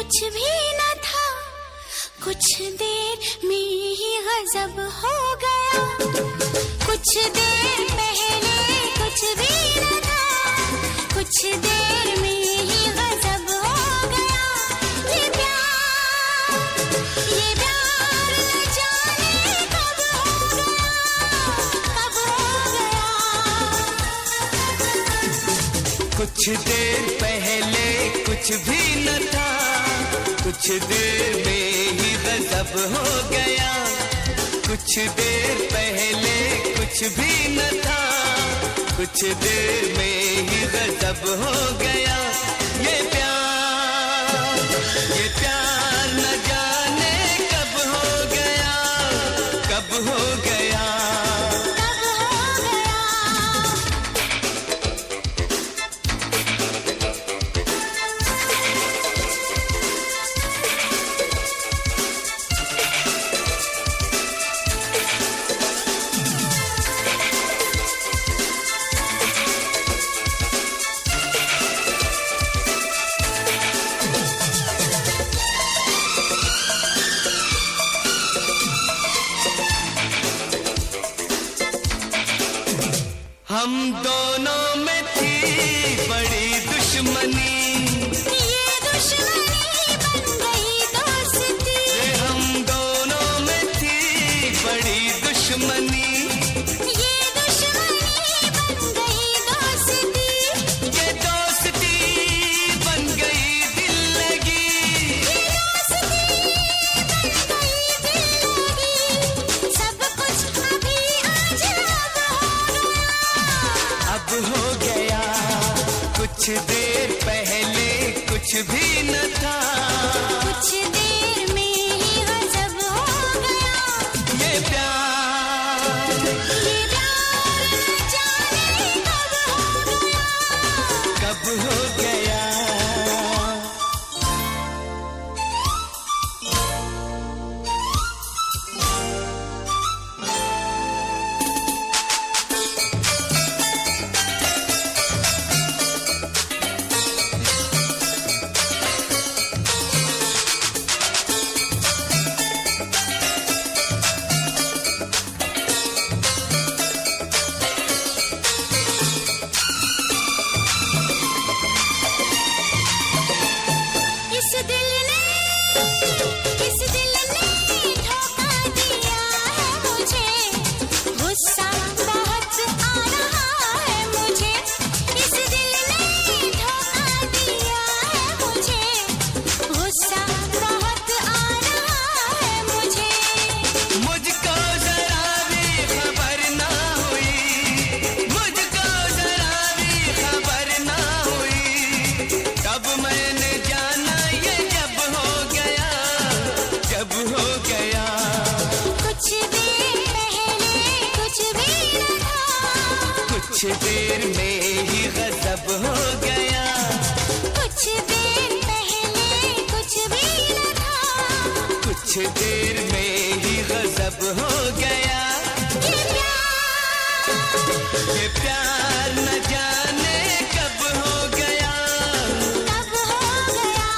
कुछ भी न था, कुछ देर में ही गजब हो गया। कुछ देर पहले कुछ भी न था, कुछ देर में ही गजब हो गया। ये प्यार न जाने कब हो गया। कुछ देर पहले कुछ भी न था, कुछ देर में ही गजब हो गया। कुछ देर पहले कुछ भी न था, कुछ देर में ही गजब हो गया। ये प्यार न जाने कब हो गया, कब हो गया। हम दोनों में थी बड़ी दुश्मनी, ये दुश्मनी बन गई दोस्ती। हम दोनों में थी बड़ी दुश्मनी, ये दुश्मनी बन गई दोस्ती। ये दोस्ती बन गई दिल लगी, ये दोस्ती बन गई दिल लगी। सब कुछ अभी आज अब हो गया। कुछ देर पहले कुछ भी न था, कुछ देर में ही गजब हो गया। ये प्यार न जाने कब हो गया। इस दिल ने धोखा दिया है मुझे, गुस्सा बहुत आ रहा है मुझे। इस दिल ने धोखा दिया है मुझे, गुस्सा बहुत आ रहा है मुझे। मुझको जरा भी खबर ना हुई, मुझको जरा भी खबर ना हुई। तब मैंने जाना ये जब हो गया, जब हो गया। कुछ देर पहले कुछ भी न था, कुछ देर में ही गजब हो गया। कुछ देर पहले कुछ भी न था, कुछ देर में ही गजब हो गया। ये प्यार न जाने कब हो गया, कब हो गया,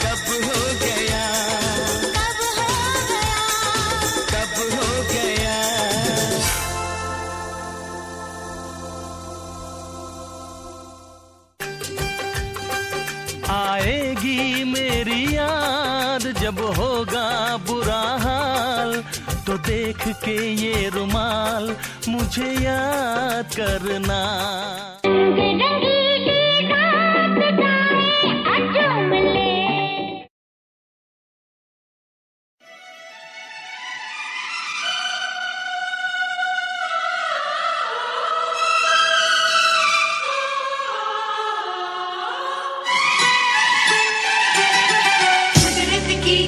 कब हो गया, कब हो गया। कब हो गया। आएगी मेरी याद जब होगा बुरा हाल, तो देख के ये रुमाल मुझे याद करना।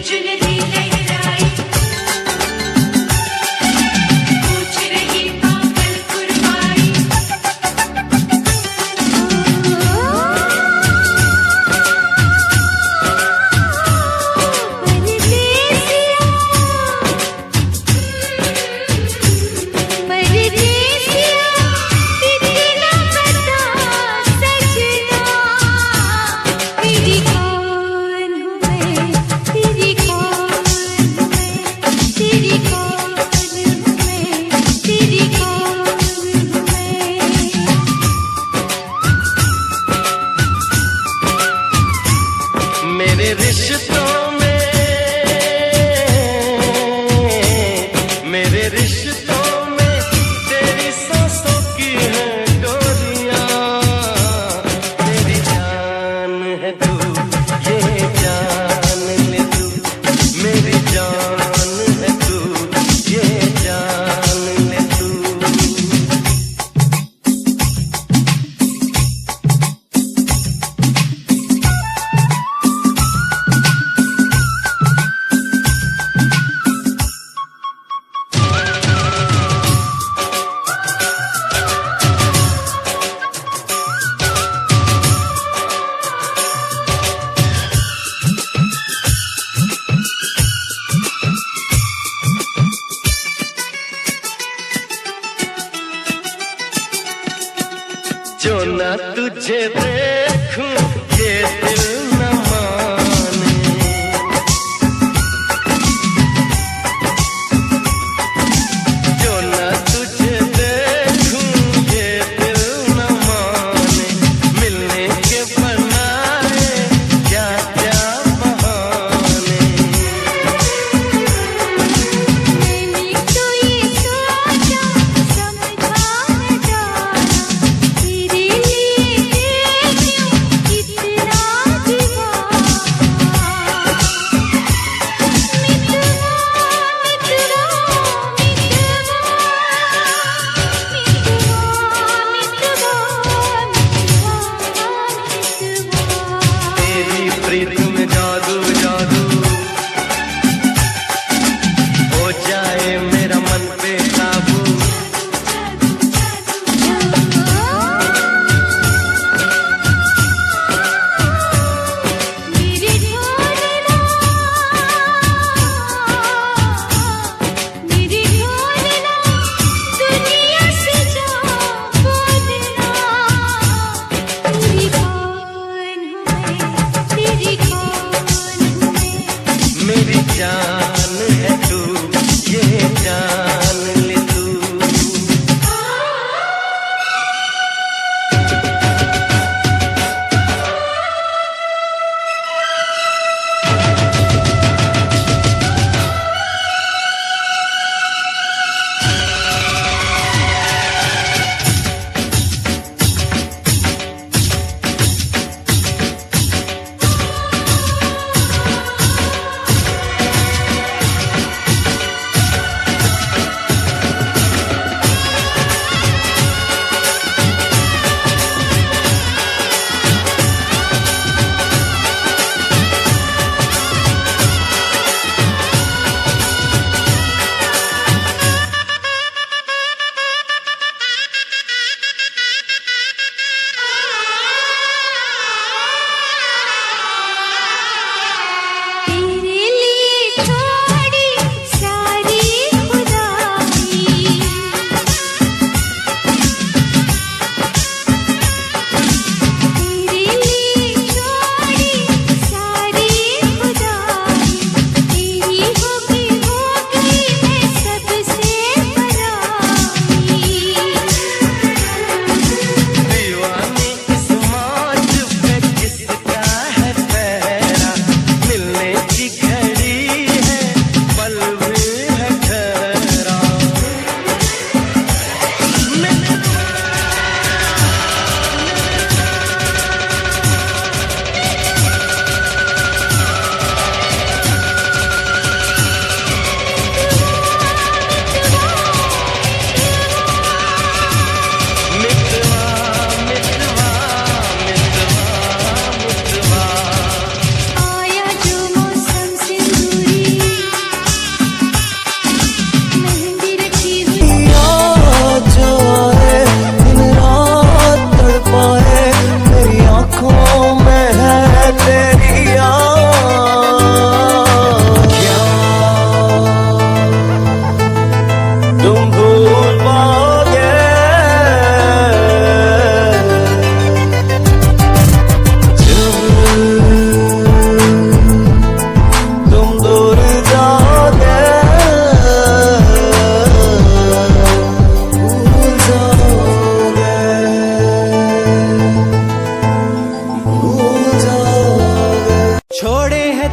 चुनरी लहराई, पूछ रही पागल कुर्बाई। मेरे रिश्तों में, मेरे रिश्तों में तेरी सांसों की है डोरियां। मेरी जान है तू, ये जान ले तू, मेरी जान है तू, ये जान ले तू। जो ना तुझे देखूं ये दिल न माने, जो ना तुझे देखूं ये दिल न माने। मिलने के बनाए क्या क्या बहाने। मैंने तो ये सोचा समझा न जाना, तेरे लिए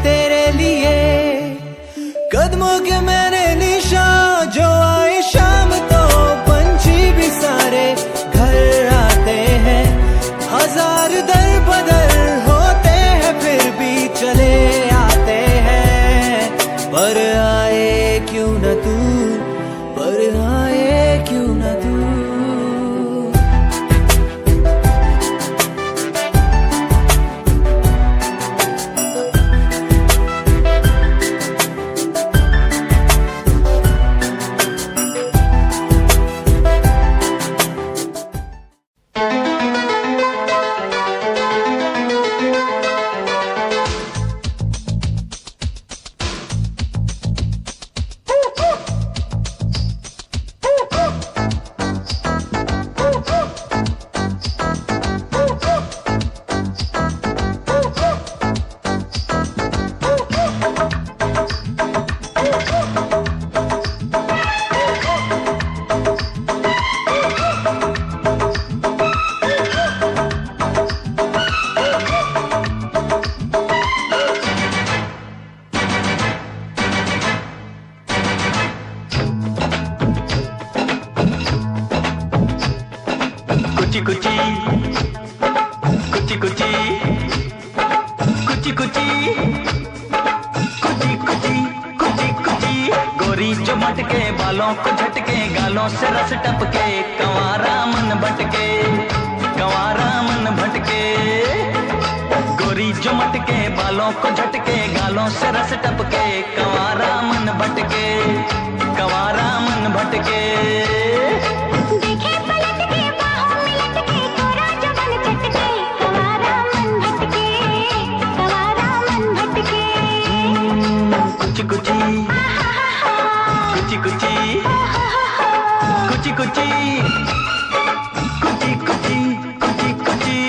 तेरे लिए। कदमों के मैंने निशान, जो आए शाम तो पंछी भी सारे घर आते हैं। हजार दर बदर होते हैं फिर भी चले आते हैं। पर आए क्यों न तू, पर आए क्यों न तू। गोरी जो मटके बालों को झटके, गालों से रस टपके, कंवारा मन भटके, कंवारा मन भटके। गोरी जो मटके बालों को झटके, गालों से रस टपके, कंवारा मन भटके, कंवारा मन भटके। देखे पलट के बाहों में लटके, कोरा जबन चटके, कंवारा मन भटके, कंवारा मन भटके। कुची कुची कुची कुची कुची कुची कुची कुची कुची कुची।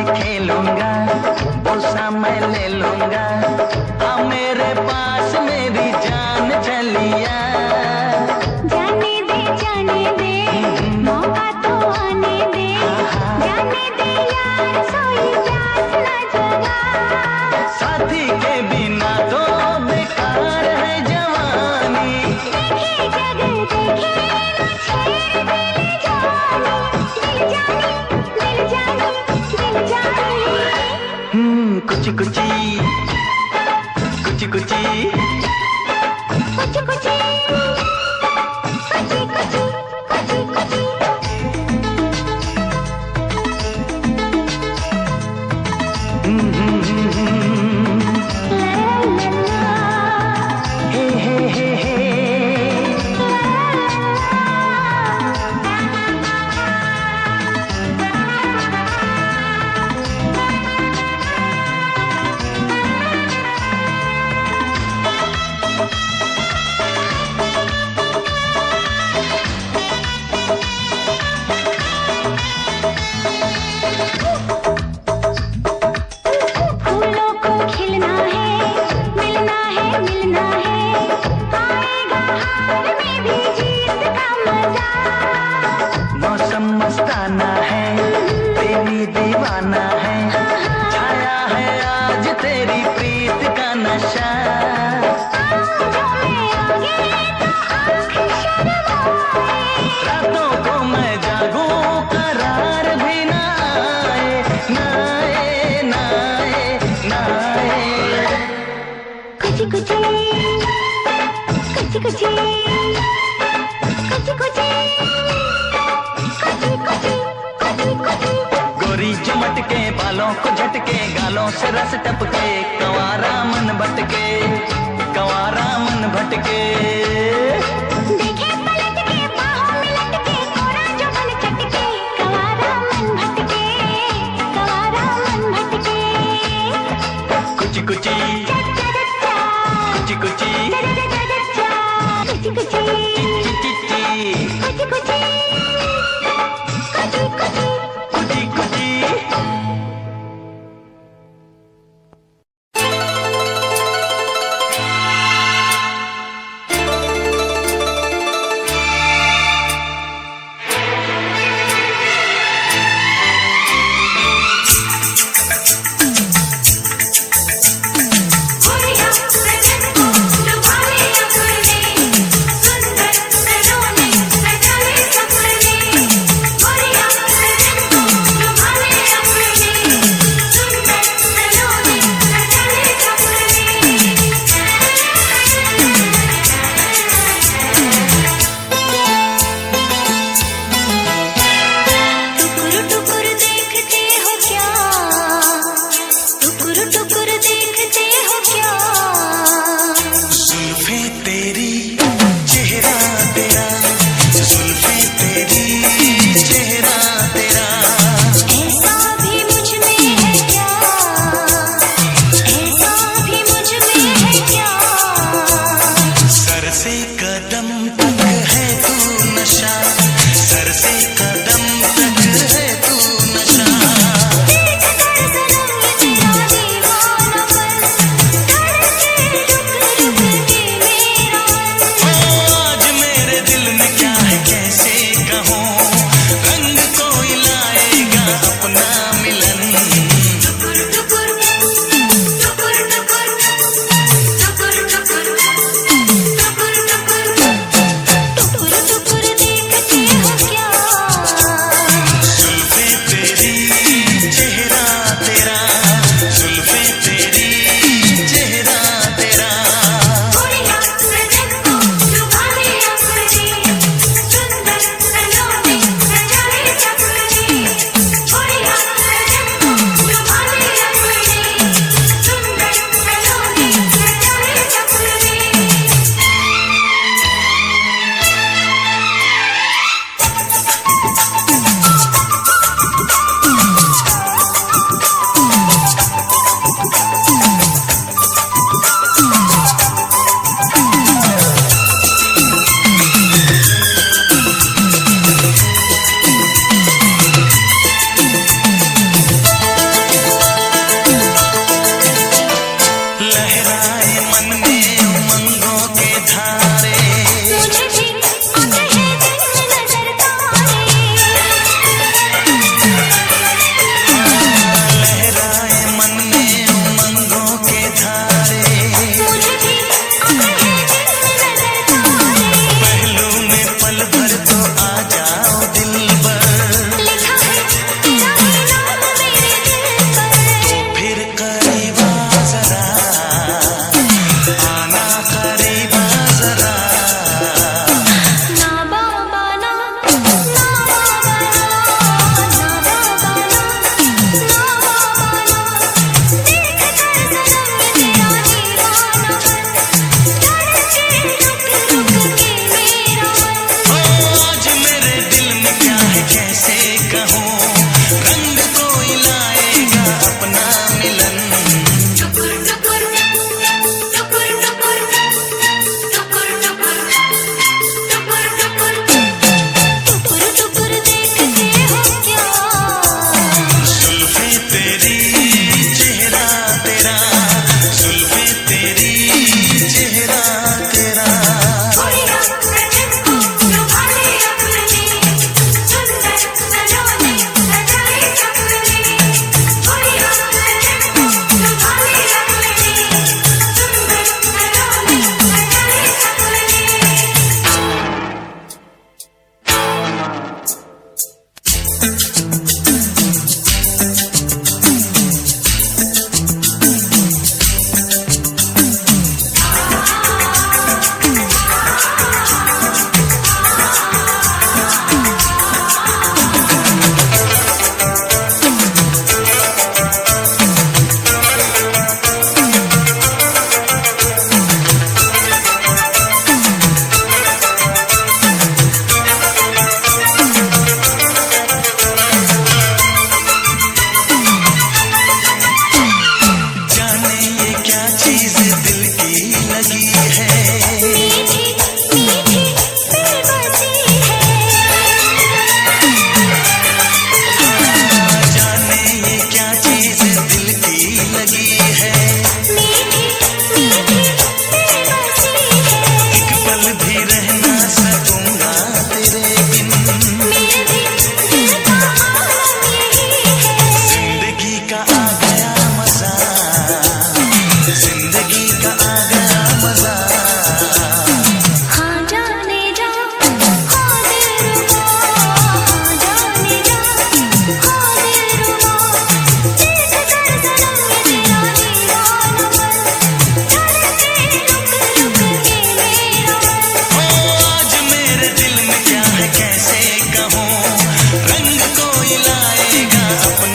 खेलूंगा बोसा मैं ले लूंगा, आ मेरे पास मेरी जान चलिया। जाने दे मौका तो आने दे, जाने दे यार सोई प्यास न जगा। साथी के बिना तो बेकार है जवानी। देखे जग देखे मुझे दिल जानी, दिल जानी, दिल जानी, दिल जानी। कुची कुची कुची कुची कुची कुची कुची कुची कुची कुची। हे हे हे हे। फूलों को खिलना है, मिलना है, मिलना है, आएगा हाथ में भी जीत का मजा। मौसम मस्ताना है, तेरी दीवाना है, छाया है आज तेरी प्रीत का नशा। जो मैं आगे तो आँख शर्माए, रातों को मैं जागूं करार भी ना आए, ना आए, ना आए, ना आए। कुची कुची कुची कुची कुची कुची कुची कुची कुची कुची। गोरी जो मटके बालों को झटके, गालों से रस टपके, कंवारा मन भटके, कंवारा मन भटके। देखे पलट के बाहों में लटके, कोरा जबन चटके, कंवारा मन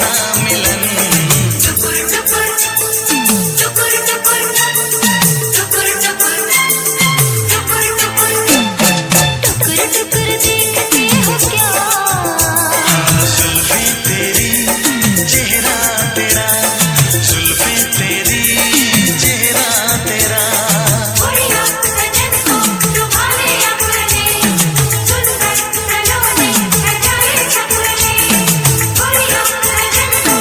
अपना मिलन। टुकुर टुकुर टुकुर टुकुर टुकुर टुकुर टुकुर टुकुर टुकुर टुकुर देखते हो क्या, जुल्फे तेरी चेहरा तेरा, जुल्फे तेरी चेहरा तेरा। कोरिया सजन को तुम्हारे अपने सुंदर सलोने सजाए सपने। कोरिया सजन को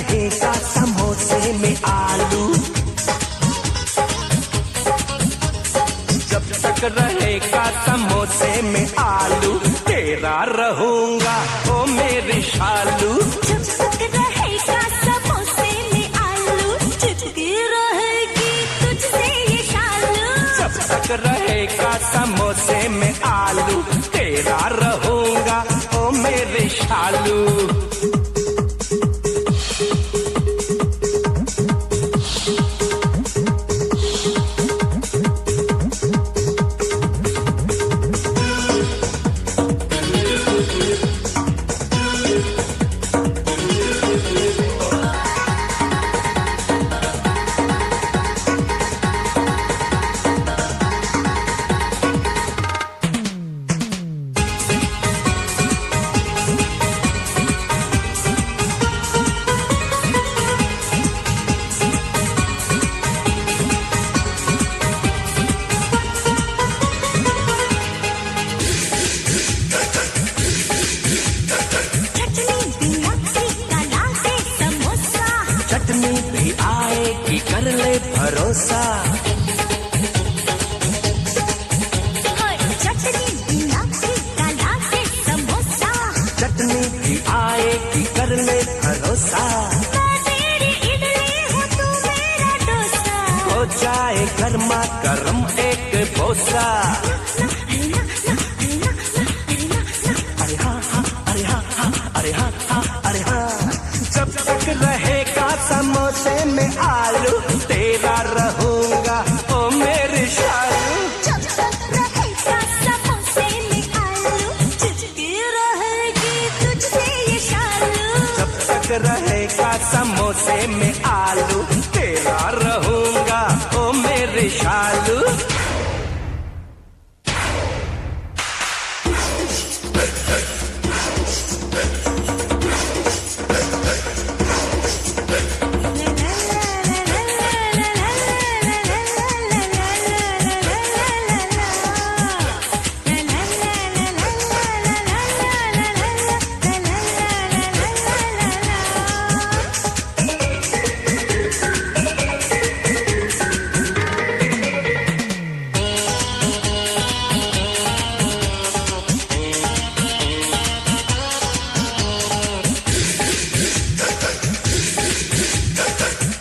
रहेगा समोसे में आलू, जब तक रहेगा समोसे में आलू, तेरा रहूंगा ओ मेरी शालू। जब तक रहेगा समोसे में आलू, चिपकी रहेगी तुझसे ये शालू। जब तक रहेगा समोसे में आलू, तेरा रहूंगा ओ मेरे शालू। चटनी भी आएगी कर ले भरोसा, चटनी बिना फीका लागे समोसा। चटनी भी आएगी कर ले भरोसा। मैं तेरी इडली हूँ तू मेरा डोसा। हो जाए गर्मा गर्म एक बोसा। अरे हाँ हाँ अरे हाँ हाँ अरे हाँ हाँ अरे हाँ। जब तक रहेगा समोसे में आलू, तेरा रहूंगा ओ मेरे शालू। जब तक रहेगा समोसे में आलू, चिपकी रहेगी तुझसे ये शालू। जब तक रहेगा समोसे में आलू, तेरा रहूंगा ओ मेरे शालू।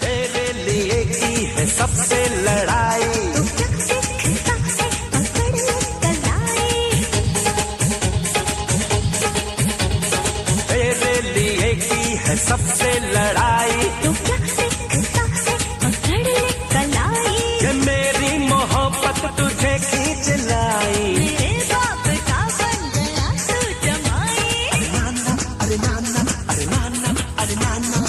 तेरे लिए की है सबसे लड़ाई, तू क्या सीखता है पकड़ ले कलाई। तेरे लिए की है सबसे लड़ाई। तू क्या सीखता है पकड़ ले कलाई। ये मेरी मोहब्बत तुझे खींच लाई। मेरे बाप का बन गया तू जमाई। अरे नाना अरे नाना अरे नाना अरे नाना।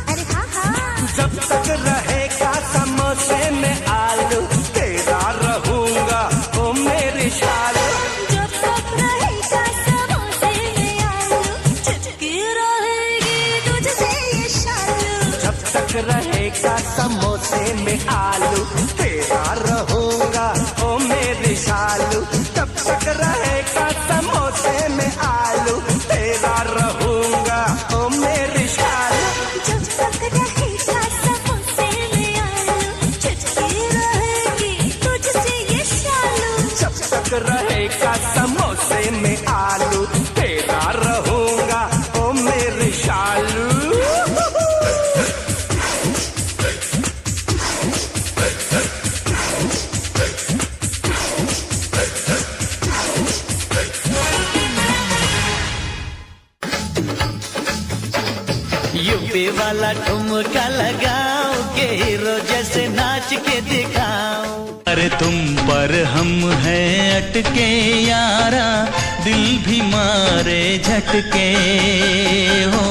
अरे हाँ हाँ। जब तक रहेगा समोसे में आलू, तेरा रहूंगा ओ मेरी शालू। जब तक रहेगा समोसे में आलू, चिपकी रहेगी तुझसे ये शालू। जब तक रहेगा समोसे में आलू, तेरा रहूंगा ओ मेरी शालू। जब तक रहेगा समोसे में आलू, तेरा रहूंगा ओ मेरी शालू। जब तक रहेगा समोसे में आलू, चिपकी रहेगी तुझसे ये शालू। जब तक रहेगा समोसे में आलू, तेरा रहूंगा ओ मेरी शालू। यूपी वाला ठुमका लगाओ के हीरो जैसे नाच के दिखाओ। अरे तुम पर हम हैं अटके यारा, दिल भी मारे झटके हो।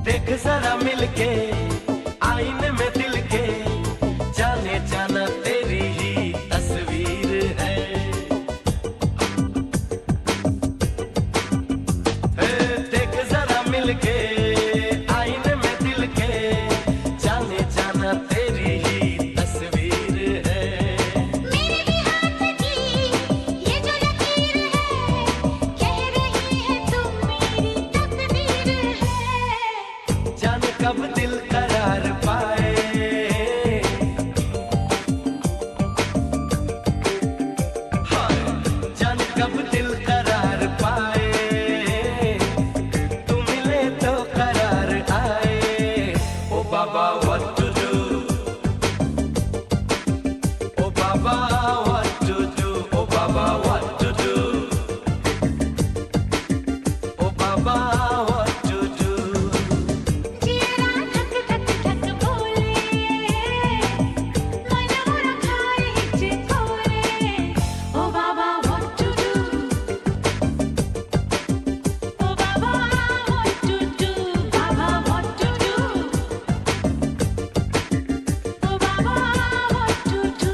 देख जरा मिलके आईने में दिल के, जाने जाना तेरी ही तस्वीर है। देख जरा मिलके आईने में दिल के, जाने जाना तेरी ही तस्वीर है। मेरे भी हाथ की ये जो लकीर है, कह रही है तुम मेरी तकदीर है। जाने कब दिल करार पाए, हाय जाने कब दिल करार पाए, तू मिले तो करार आए। ओ बाबा what to do, O Baba what to do, O Baba what to do, O Baba what to do। जियरा धक धक धक बोले, मन हो रखा है हिचकोले। ओ बाबा what to do, O Baba what to do, Baba what to do, O Baba what to do।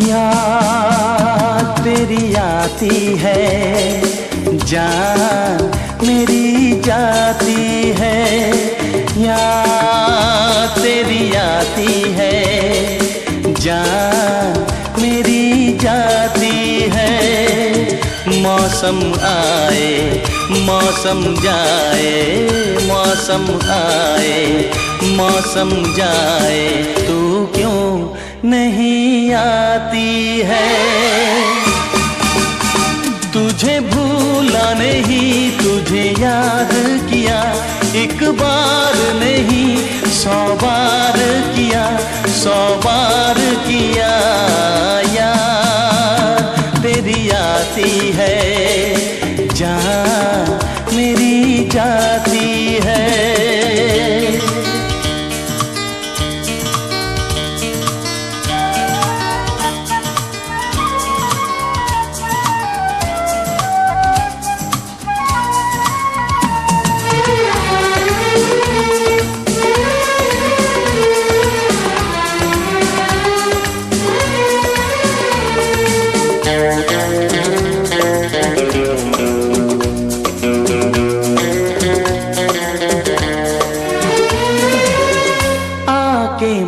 याद तेरी आती है, जान मेरी जाती है, याद तेरी आती है, जान मेरी जाती है। मौसम आए मौसम जाए, मौसम आए मौसम जाए, तू क्यों नहीं आती है। तुझे भूला नहीं, तुझे याद किया, एक बार नहीं 100 बार किया, 100 बार किया। याद तेरी आती है, जान मेरी जाती है।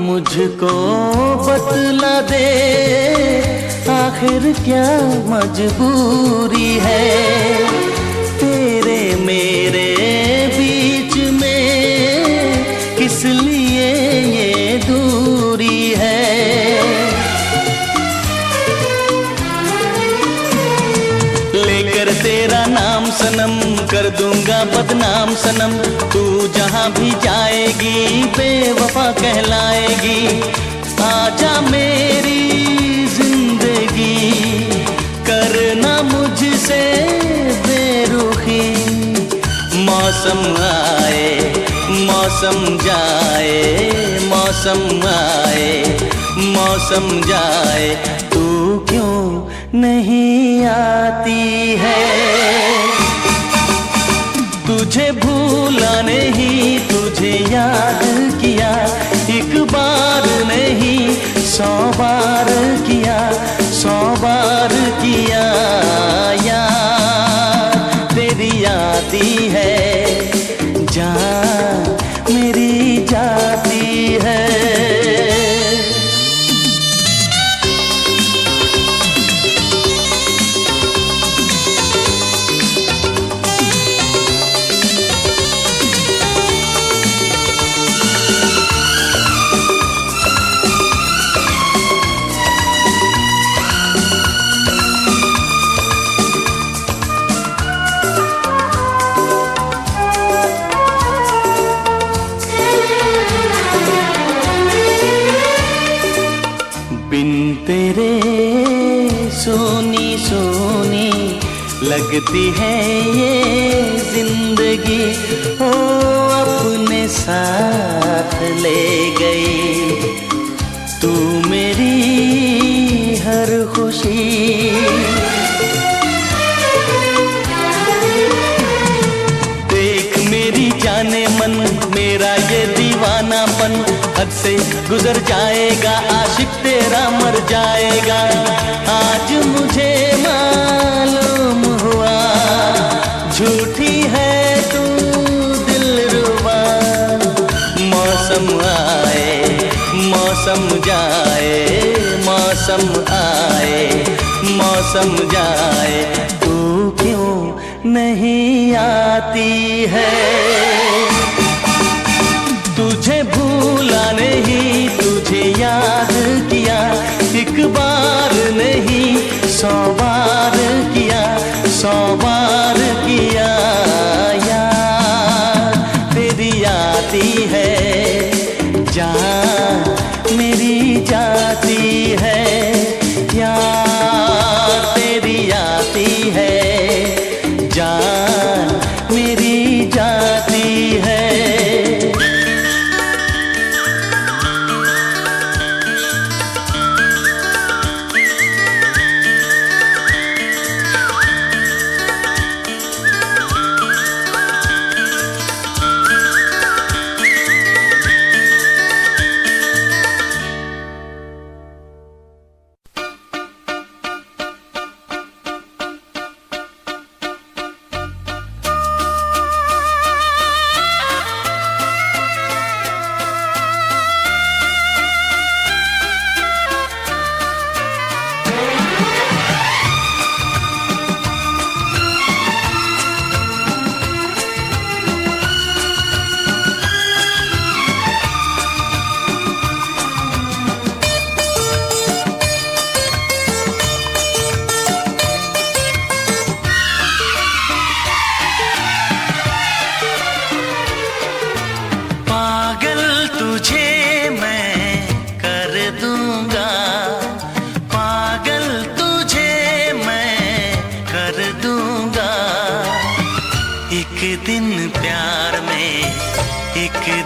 मुझको बतला दे, आखिर क्या मजबूरी है तेरे मेरे बीच में, किस लिए ये दूरी है। लेकर तेरा नाम सनम, कर दूंगा बदनाम सनम, तू जहां भी जाएगी बेवफा कहलाएगी। आजा मेरी जिंदगी, करना मुझसे बेरुखी। मौसम आए मौसम जाए, मौसम आए मौसम जाए, तू क्यों नहीं आती है। तुझे भूला नहीं, तुझे याद किया, एक बार नहीं 100 बार किया, 100 बार किया। याद तेरी आती है, जान मेरी जाती है। बिन तेरे सोनी सोनी लगती है ये जिंदगी, ओ अपने साथ ले गई तू मेरी हर खुशी। देख मेरी जाने मन, मेरा ये दीवानापन हद से गुजर जाएगा, आशिक तेरा मर जाएगा। आज मुझे मालूम हुआ झूठी है तू दिलरुबा। मौसम आए मौसम जाए, मौसम आए मौसम जाए, तू क्यों नहीं आती है। तुझे भूला नहीं, तुझे याद किया, एक बार नहीं 100 बार किया, 100 बार किया। याद तेरी आती है, जान मेरी जाती है। याद तेरी आती है, जान मेरी जाती है।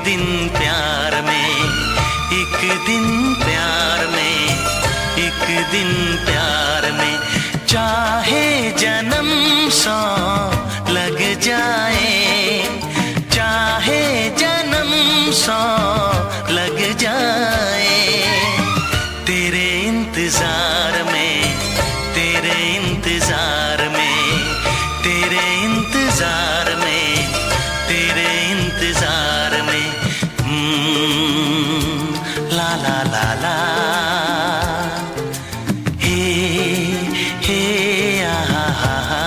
दिन प्यार में, एक दिन प्यार में, एक दिन प्यार में, चाहे जन्म 100 लग जाए, चाहे जन्म 100 लग जाए, तेरे इंतजार में, तेरे इंतजार में, तेरे इंतजार में, तेरे इंतजार में, ला ला ला ला, हे आहा हा हा।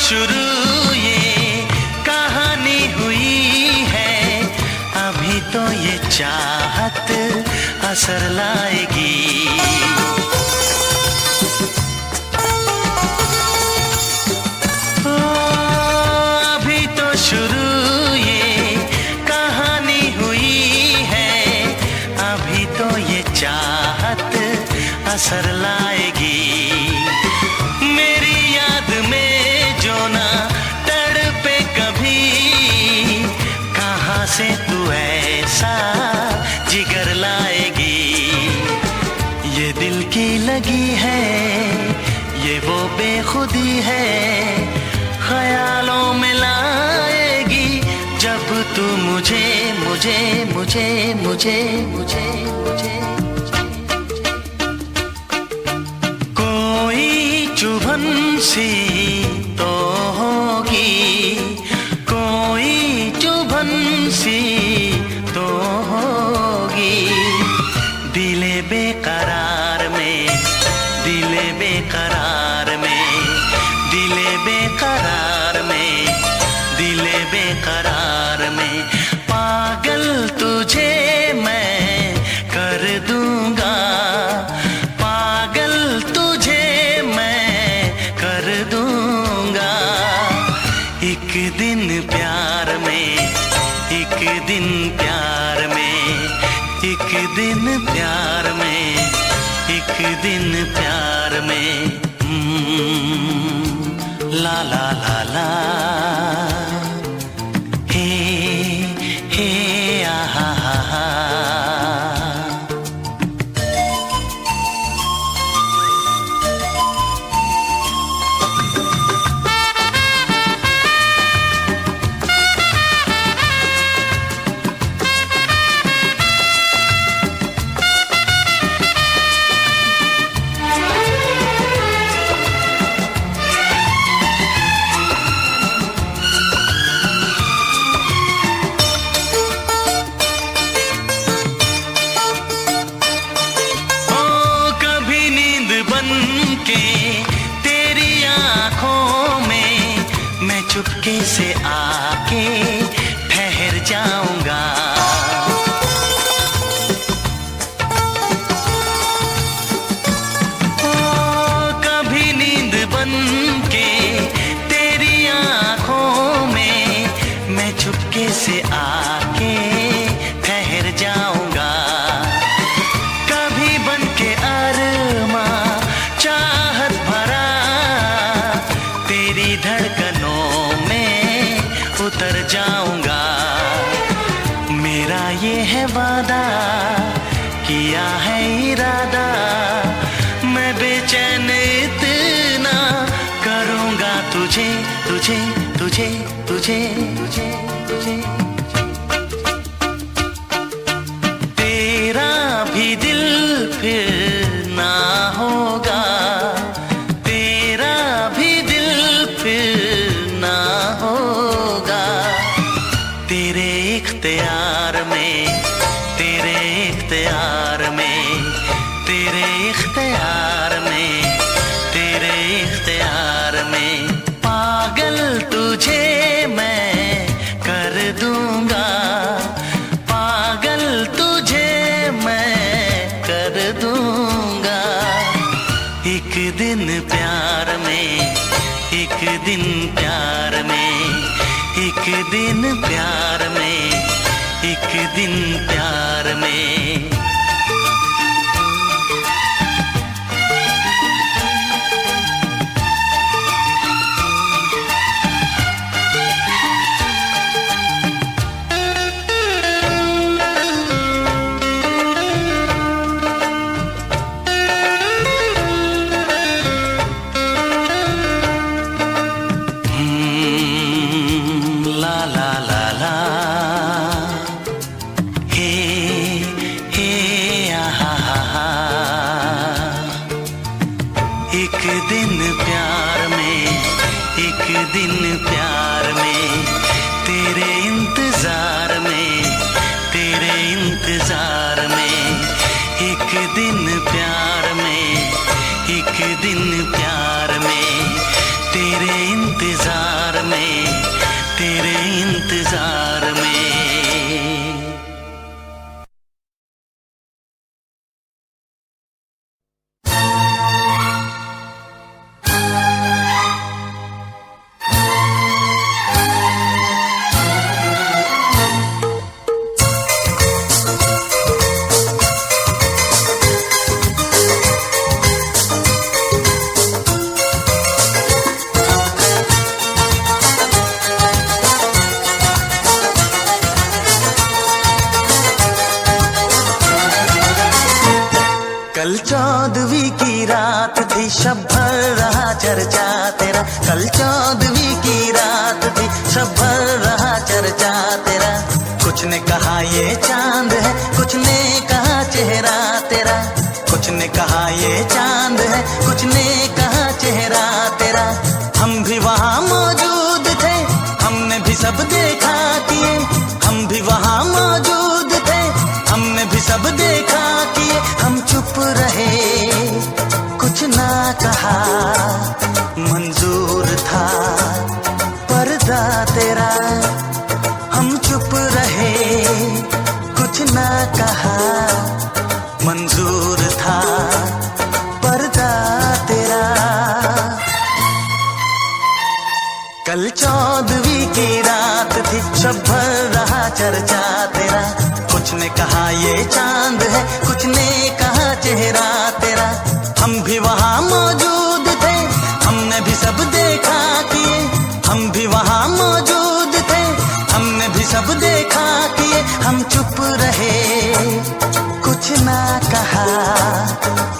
शुरू ये कहानी हुई है, अभी तो ये चाहत असर लाएगी। अभी तो शुरू ये कहानी हुई है, अभी तो ये चाहत असर लाएगी। मेरी याद में जो ना तड़पे कभी, कहाँ से तू ऐसा जिगर लाएगी। ये दिल की लगी है, ये वो बेखुदी है, ख्यालों में लाएगी जब तू मुझे मुझे मुझे मुझे मुझे मुझे। कोई चुभन सी तो होगी, कोई चुभन सी तो होगी, दिले बेकरार में, दिले बेकरार में, दिले बेकरार में, दिले बेकरार में, पागल तुझे मैं कर दूंगा, पागल तुझे मैं कर दूंगा। एक दिन प्यार में, एक दिन प्यार में, एक दिन प्यार में, एक दिन प्यार में, ला ला ला ला, हे आहा हा हा। तेरी आँखों में मैं चुपके से आके ठहर जाऊंगा। कभी नींद बन के तेरी आँखों में मैं चुपके से आके ठहर जाऊंगा। कभी बन के अरमा चाहत भरा तेरी धड़कनों में उतर जाऊंगा। मेरा ये है वादा, किया है इरादा, मैं बेचैन इतना करूंगा तुझे तुझे तुझे तुझे तुझे तुझे। तेरा भी दिल फिर ना होगा, तेरा भी दिल फिर ना होगा। तेरे इख्तियार में, तेरे इख्तियार में, तेरे इख्तियार में, तेरे इख्तियार में, पागल तुझे एक दिन प्यार में, एक दिन प्यार में। एक दिन प्यार में, एक दिन प्यार में, तेरे इंतजार में, तेरे इंतजार में। एक दिन प्यार में, एक दिन प्यार में, तेरे इंतजार में, तेरे इंतजार में। कल 14वीं की रात थी, शब भर रहा चर्चा तेरा। कल 14वीं की रात थी, शब भर रहा चर्चा तेरा। कुछ ने कहा ये चांद है, कुछ ने कहा चेहरा तेरा। कुछ ने कहा ये चांद है, कुछ ने कहा चेहरा तेरा। हम भी वहाँ मौजूद थे, हमने भी सब देखा किए। हम भी वहाँ मौजूद थे, हमने भी सब देखा किए। हम चुप रहे, कुछ ना कहा, मंजूर था पर्दा तेरा। हम चुप रहे, कुछ ना कहा, मंजूर था पर्दा तेरा। कल 14वीं की रात थी, शब भर रहा चर्चा तेरा। कुछ ने कहा ये चांद है, कुछ ने कहा चेहरा तेरा। हम भी वहाँ मौजूद थे, हमने भी सब देखा किए। हम भी वहाँ मौजूद थे, हमने भी सब देखा किए। हम चुप रहे, कुछ ना कहा,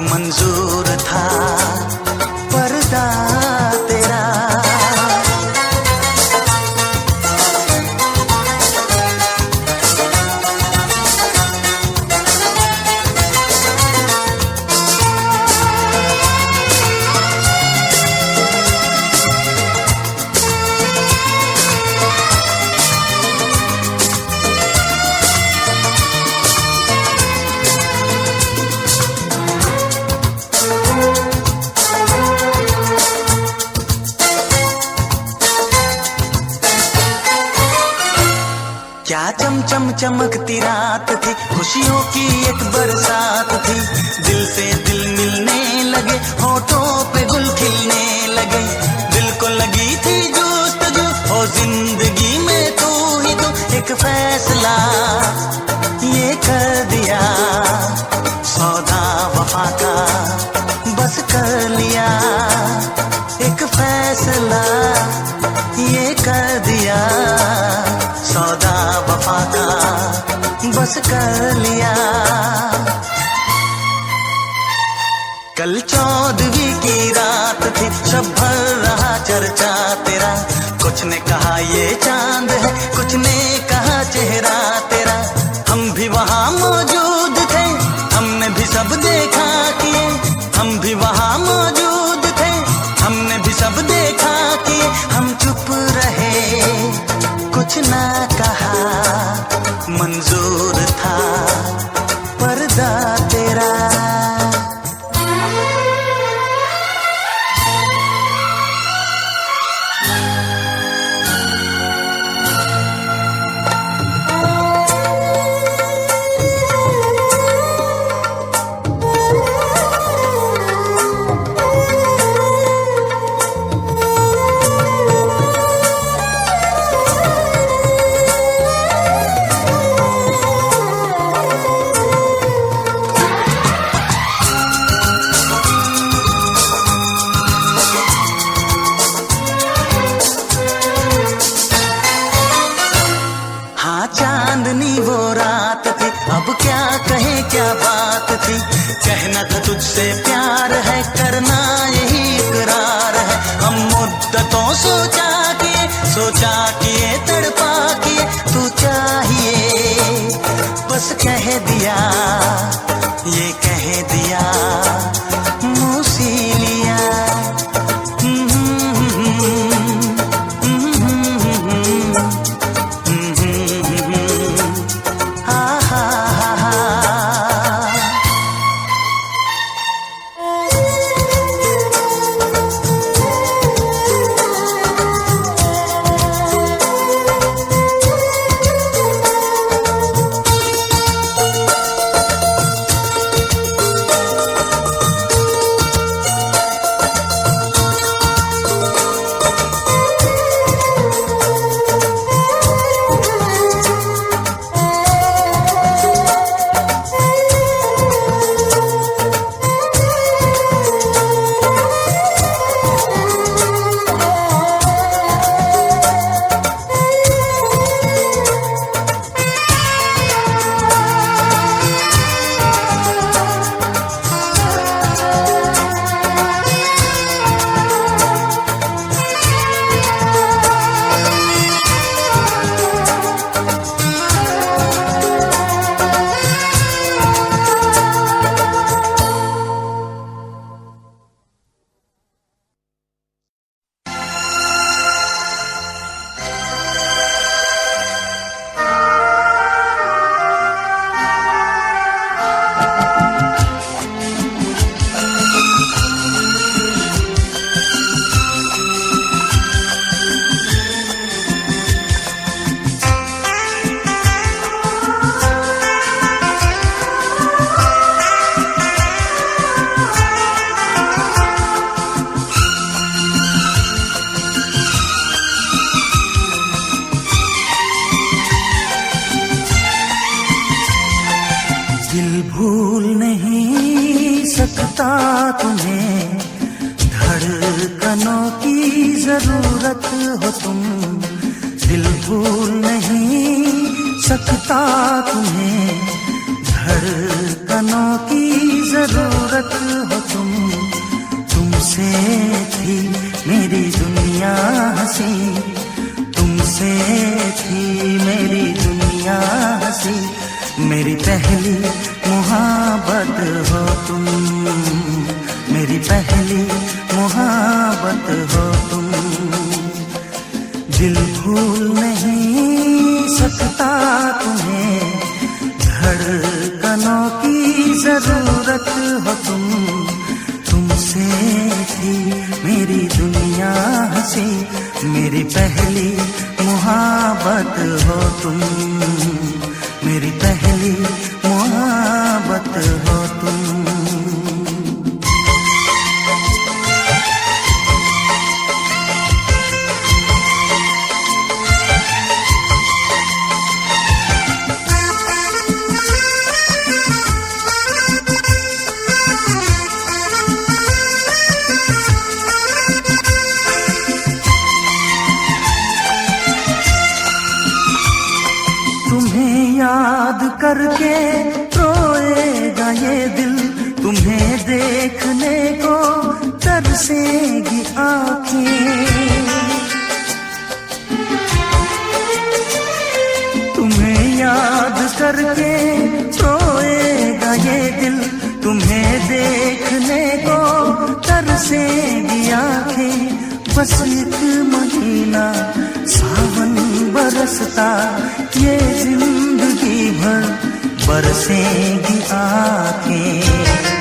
मंजूर था पर्दा तेरा। क्या चमचम चमकती रात थी, खुशियों की एक बरसात थी। दिल से दिल मिलने लगे, होठों पे गुल खिलने लगे। दिल को लगी थी जुस्तजू, ओ जिंदगी में तू ही तो। एक फैसला ये कर दिया, सौदा वफा का बस कर लिया। एक फैसला ये कर दिया, सौदा वफा का बस कर लिया। कल 14वीं की रात थी, शब भर रहा चर्चा तेरा। कुछ ने कहा ये चांद है, कुछ ने कहा चेहरा तेरा। हम भी वहाँ मौजूद थे, हमने भी सब देखा किए। हम भी वहाँ मौजूद थे, हमने भी सब देखा किए। हम चुप रहे, कुछ ना कहा, मंजूर था पर्दा तेरा। कहना था तुझसे प्यार है, करना यही इकरार है। हम मुद्दतों सोचा किए तड़पा किए, तू चाहिए बस कह दिया, ये कह दिया मुँह सी लिया। भूल नहीं सकता तुम्हें, धड़कनों की जरूरत हो तुम। दिल भूल नहीं सकता तुम्हें, धड़कनों की जरूरत हो तुम। तुमसे थी मेरी दुनिया हंसी, तुमसे थी मेरी दुनिया हंसी। मेरी पहली मुहाबत हो तुम, मेरी पहली मुहाबत हो तुम। दिल भूल नहीं सकता तुम्हें, धड़कनों की जरूरत हो तुम। तुमसे थी मेरी दुनिया हंसी, मेरी पहली मुहाबत हो तुम, मेरी पहली मुहाबत हो तुम। तुम्हें याद करके रोएगा ये दिल, तुम्हें देखने को तरसेगी आँखें। तुम्हें याद करके रोएगा ये दिल, तुम्हें देखने को तरसेगी आँखें। बस एक महीना सावन बरसता, ये जिंदगी भर बरसेगी आँखें।